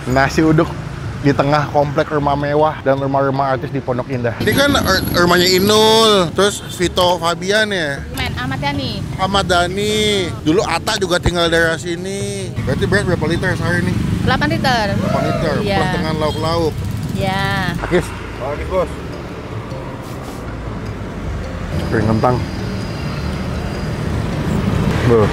Nasi uduk di tengah komplek rumah mewah dan rumah-rumah artis di Pondok Indah. Ini kan rumahnya Inul, terus Vito Fabian ya? Ahmad Dhani. Ahmad Dhani. Dulu Atta juga tinggal daerah sini. Berarti berat berapa liter sehari ini? 8 liter. 8 liter, Iya. plus dengan lauk-lauk. Ya. Akis. Akis, bos. Kering kentang. Beuh.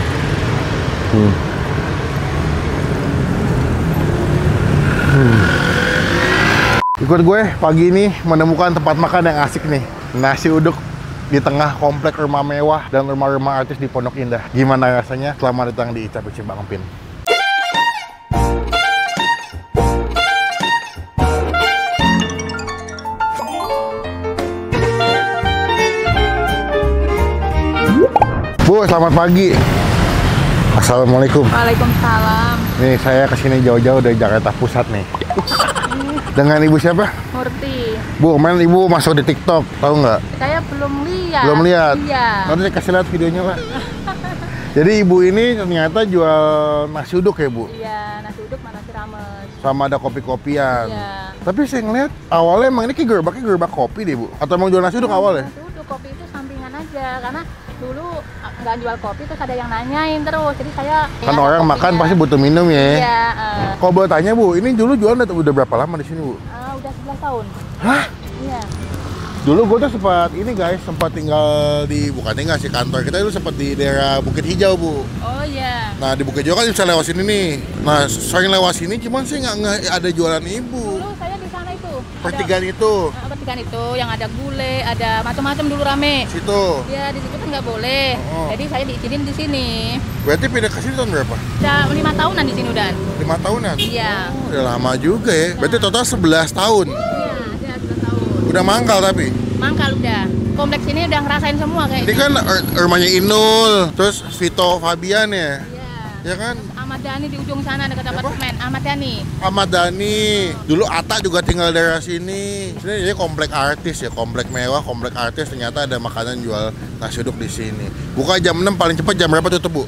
Ikut gue pagi ini menemukan tempat makan yang asik nih. Nasi uduk di tengah komplek rumah mewah dan rumah-rumah artis di Pondok Indah. Gimana rasanya? Selamat datang di Icap Icip Bang Pin. Bu, selamat pagi. Assalamualaikum. Waalaikumsalam. Nih saya kesini jauh-jauh dari Jakarta Pusat nih. Dengan ibu siapa? Murti. Bu, kemarin ibu masuk di TikTok, tahu nggak? Saya belum lihat. Belum lihat? Iya. Nanti saya kasih lihat videonya lah. Jadi ibu ini ternyata jual nasi uduk ya bu? Iya, nasi uduk mana nasi rames. Sama ada kopi-kopian. Iya. Tapi saya ngeliat awalnya emang ini kayak gerobak kopi deh bu? Atau emang jual nasi uduk awalnya? Nasi uduk, kopi itu sampingan aja. Karena dulu nggak jual kopi terus ada yang nanyain terus. Jadi saya... Kan orang makan pasti butuh minum ya? Iya. Kalau boleh tanya bu, ini dulu jualan udah berapa lama di sini bu? Udah 11 tahun. Hah? Iya. Dulu gue tuh sempat tinggal di, bukan tinggal sih, kantor kita dulu sempat di daerah Bukit Hijau bu. Oh iya. Nah di Bukit Hijau kan bisa lewat sini nih. Nah sering lewat sini, cuman sih nggak ada jualan ibu. Dulu saya di sana itu. Pertigaan itu. Pertigaan itu yang ada gulai, ada macam-macam dulu rame. Situ. Ya di situ kan nggak boleh. Oh. Jadi saya diizinin di sini. Berarti pindah ke sini tahun berapa? Udah 5 tahunan di sini udah. 5 tahunan? Iya. Oh, udah lama juga ya. Berarti total 11 tahun. Iya, ada 11 tahun. Udah mangkal tapi? Mangkal udah. Kompleks ini udah ngerasain semua kayaknya. Ini kan rumahnya Inul, terus Vito Fabian ya? Iya. Ya kan? Ahmad Dhani di ujung sana dekat apartemen. Ahmad Dhani. Ahmad Dhani. Dulu Atta juga tinggal daerah sini. Sini jadi komplek artis ya, komplek mewah, komplek artis. Ternyata ada makanan jual nasi uduk di sini. Buka jam 6, paling cepat jam berapa tutup bu?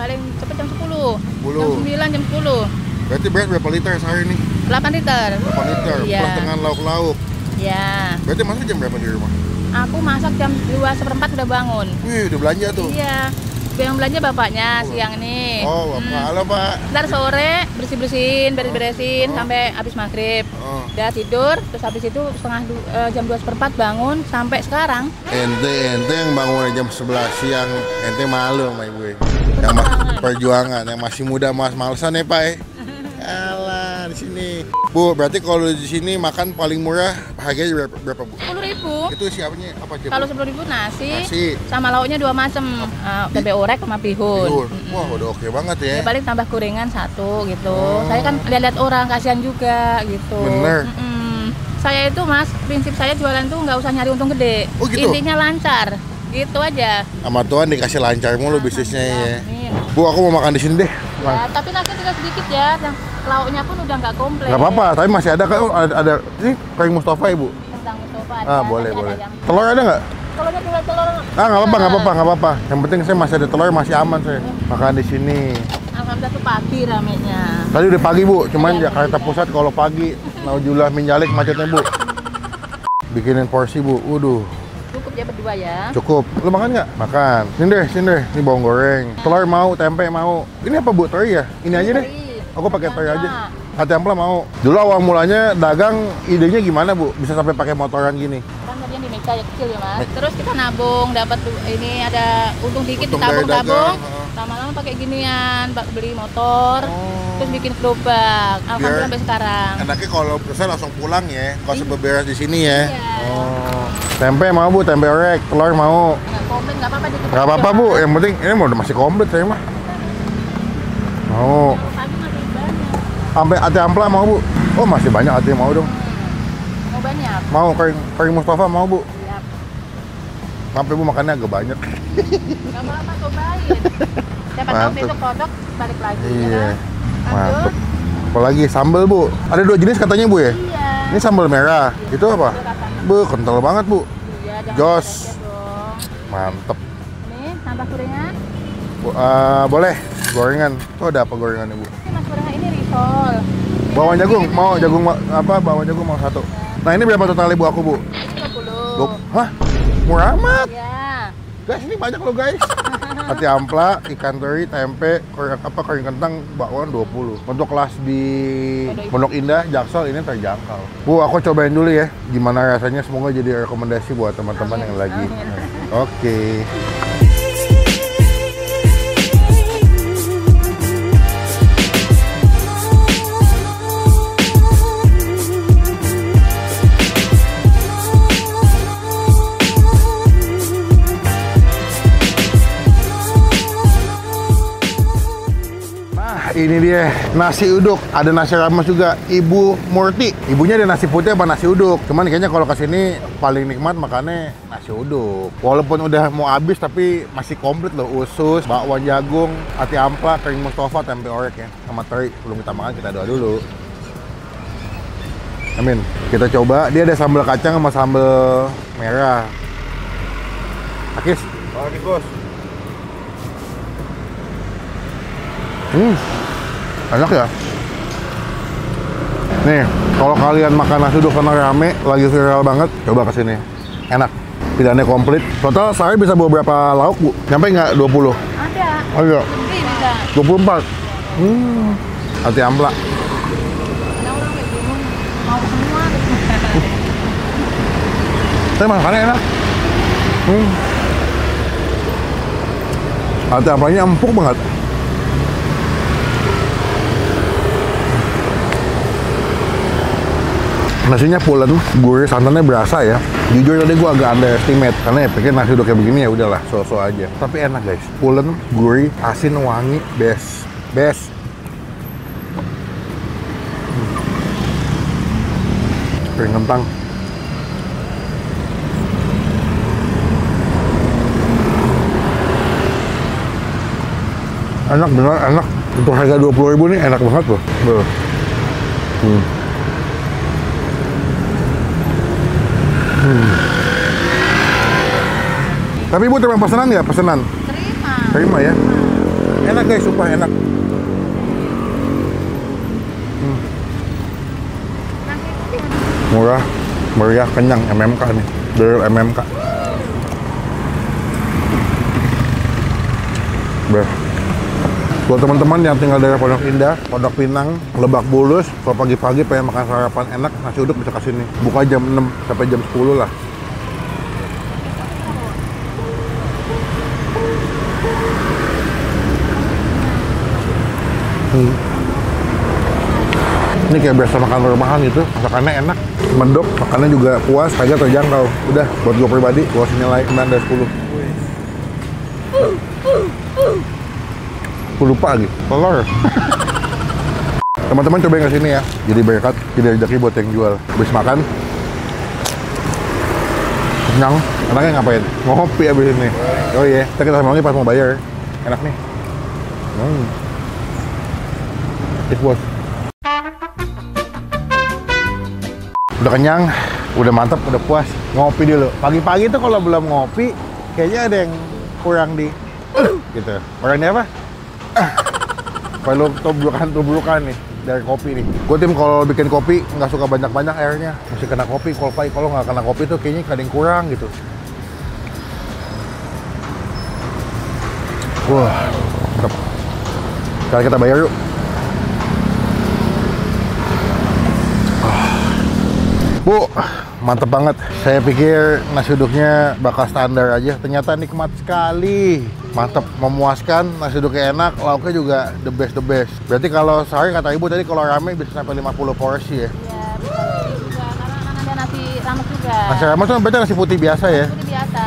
Paling cepet jam 10. 10. Jam 9, jam 10. Berarti berat berapa liter sehari ini? 8 liter. 8 liter, Iya. plus dengan lauk-lauk. Iya. Berarti masak jam berapa di rumah? Aku masak jam 2:15 udah bangun. Wih, udah belanja tuh? Iya. Yang belanja bapaknya siang nih. Oh, bapak. Halo pak. Ntar sore beres-beresin sampai habis maghrib. Udah tidur, terus habis itu jam 2:15 bangun sampai sekarang. Ente yang bangun jam 11 siang, ente malu sama ibu. Yang perjuangan, yang masih muda males-malesan ya pak. Alah di sini. Bu, berarti kalau di sini makan paling murah harganya berapa bu? 10.000. Itu siapanya apa aja? Kalau 10.000 nasi, Nasi. sama lauknya 2 macam, tempe orek sama bihun. Wah, udah oke banget ya. Ya paling tambah gorengan 1 gitu. Saya kan lihat orang kasihan juga gitu. Bener. Saya itu mas, prinsip saya jualan tuh nggak usah nyari untung gede. Oh, gitu? Intinya lancar, gitu aja. Sama Tuhan dikasih lancar mulu bisnisnya ya. Amin. Bu, aku mau makan di sini deh. Ya, tapi nasi tinggal sedikit ya. Yang lauknya pun udah nggak komplit. Gak apa-apa, tapi masih ada kan? Ada ini kering Mustafa ibu. Tentang Mustafa Ah, ada, boleh, tapi boleh. ada yang- Telur ada nggak? Telurnya tinggal telur. Ah, nggak apa-apa. Yang penting saya masih ada telur, masih aman saya. Makan di sini. Alhamdulillah tuh pagi ramenya. Tadi udah pagi bu, cuman Jakarta Pusat kalau pagi naujulah minjalik macetnya bu. Bikinin porsi bu, waduh. Cukup ya berdua ya. Cukup. Lu makan nggak? Makan. Sini deh. Ini bawang goreng. Telur mau, tempe mau. Ini apa bu? Teri ya? Ini aja deh. Aku pakai teri aja. Hati ampla mau. Dulu awal mulanya dagang, idenya gimana bu? Bisa sampai pakai motoran gini? Kan tadinya di meja ya kecil ya mas. Terus kita nabung, dapat ini ada untung dikit, Untung dari ditabung-tabung. dagang, Lama-lama pakai ginian, beli motor, terus bikin gerobak. Alhamdulillah sampai sekarang. Enaknya kalau saya langsung pulang ya, kalau sebeberes di sini ya. Iya. Oh. Tempe mau bu, tempe orek, telur mau. Nggak komplit, nggak apa-apa. Gak apa-apa bu, yang penting ini masih komplit saya mah. Mau. Pagi masih banyak. Sampai ati ampla mau bu. Oh masih banyak ati mau dong. Mau banyak. Mau kering Mustafa mau bu. Siap. Sampai bu makannya agak banyak. Nggak apa-apa, cobain. Siapa tahu Mantep. besok kodok balik lagi. Iya. Ya. Mantep. Apalagi sambal bu. Ada 2 jenis katanya bu ya. Iya. Ini sambal merah. Itu apa? Bu, kental banget bu. Iya, jangan Jos. aja dong. Mantep. Nih, tambah gorengan. Bu, boleh gorengan. Oh ada apa gorengannya bu? Ini mas gorengan ini risol. Bawang jagung, bawang jagung mau 1. Nah ini berapa total ibu aku bu? 20. Hah? Murah amat. Ya. Guys ini banyak loh guys. Hati ampla, ikan teri, tempe, kering kentang, bakwan 20. Untuk kelas di Pondok Indah, Jaksel ini terjangkau. Bu, aku cobain dulu ya. Gimana rasanya, semoga jadi rekomendasi buat teman-teman yang lagi. Oke. Ini dia nasi uduk, ada nasi rames juga. Ibu Murti, ibunya ada nasi putih apa nasi uduk. Cuman kayaknya kalau kesini paling nikmat makannya nasi uduk. Walaupun udah mau habis tapi masih komplit loh. Usus, bakwan jagung, hati ampla, kering Mustafa, tempe orek ya, sama teri. Belum kita makan, kita doa dulu. Amin. Kita coba. Dia ada sambal kacang sama sambal merah. Akis. Akis bos. Enak ya. Nih, kalau kalian makan nasi uduk karena rame, lagi viral banget, coba kesini. Enak. Pilihannya komplit. Total saya bisa bawa berapa lauk, Bu? Nyampe nggak 20? Ada. Ada. Lebih bisa. 24. Hati ampla. Orang bingung mau semua. Tapi makannya enak. Hati amplanya empuk banget. Nasinya pulen, gurih, santannya berasa ya. Jujur tadi gue agak underestimate karena ya pikir nasi uduk kayak begini ya udahlah, so-so aja. Tapi enak guys, pulen, gurih, asin, wangi, best. Kering kentang. Enak bener, enak. Untuk harga 20.000 nih enak banget loh. Tapi ibu terima pesanan nggak? Pesanan? Terima ya. Enak guys, sumpah enak. Murah, meriah, kenyang. MMK nih, dari MMK. Buat teman-teman yang tinggal daerah Pondok Indah, Pondok Pinang, Lebak Bulus, kalau pagi-pagi pengen makan sarapan enak, nasi uduk bisa kesini. Buka jam 6 sampai jam 10 lah. Ini kayak biasa makan rumahan gitu, masakannya enak, mendok, makannya juga puas, harga terjangkau. Udah, buat gue pribadi, gue kasih nilai 9 dari 10. Aku lupa lagi, telur. Teman-teman cobain ke sini ya, jadi berkat, jadi rezeki buat yang jual. Habis makan, kenyang, enaknya ngapain? Ngopi abis ini. Oh iya, kita sama lagi pas mau bayar. Enak nih. It was. Udah kenyang, udah mantap, udah puas. Ngopi dulu. Pagi-pagi tuh kalau belum ngopi, kayaknya ada yang kurang di gitu. Orangnya apa? Perlu tubrukan nih dari kopi nih. Gue tim kalau bikin kopi nggak suka banyak-banyak airnya. Mesti kena kopi, kalau nggak kena kopi tuh kayaknya kadang kurang gitu. Wah, mantap. Sekarang kita bayar yuk. Bu, mantep banget. Saya pikir nasi uduknya bakal standar aja. Ternyata nikmat sekali. Mantep, memuaskan. Nasi uduknya enak, lauknya juga the best. Berarti kalau sehari kata ibu tadi kalau rame bisa sampai 50 porsi ya? Iya, bisa juga. Karena kan ada nasi rames juga. Nasi rames tuh berarti nasi putih biasa ya? Putih biasa.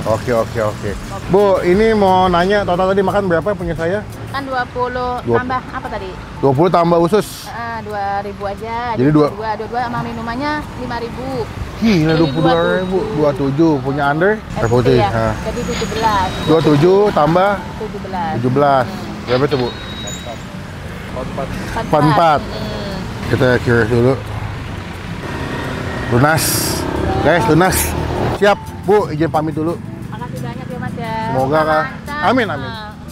Oke. Bu, ini mau nanya, total tadi makan berapa punya saya? Kan 20 tambah apa tadi? 20 tambah usus. 2.000 aja. Jadi 2 sama minumannya 5.000. Gila, 22.000. 27 punya under? Air putih. Ya. Jadi 17. 27 tambah 17. 17. Berapa tuh, Bu? 44. Kita kira dulu. Lunas. Guys, lunas. Siap, Bu, izin pamit dulu. Makasih banyak ya Mas ya. Semoga kah? Amin.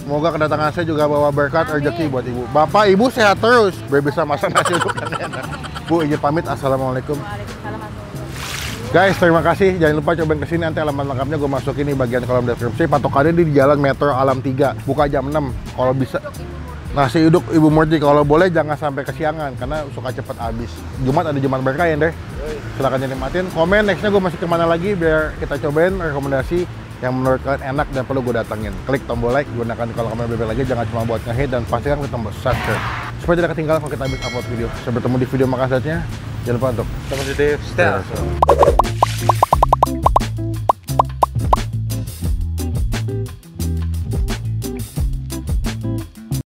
Semoga kedatangan saya juga bawa berkat rezeki buat ibu. Bapak ibu sehat terus, biar bisa masak nasi uduk yang enak. Bu, izin pamit. Assalamualaikum. Waalaikumsalam. Guys, terima kasih. Jangan lupa cobain kesini, nanti alamat lengkapnya gue masukin di bagian kolom deskripsi. Patokannya di Jalan Metro Alam 3, buka jam 6. Kalau bisa nasi uduk Ibu Murti, kalau boleh jangan sampai kesiangan karena suka cepet habis. Jumat ada Jumat berkah ya, Deh. Silahkan nikmatin. Komen nextnya gue masih kemana lagi biar kita cobain rekomendasi yang menurut kalian enak dan perlu gue datengin. Klik tombol like, gunakan kalau kamera bebek lagi, jangan cuma buat nge-hit, dan pastikan klik tombol subscribe supaya tidak ketinggalan kalau kita habis upload video. Sampai bertemu di video makan selanjutnya. Jangan lupa untuk Positive Style.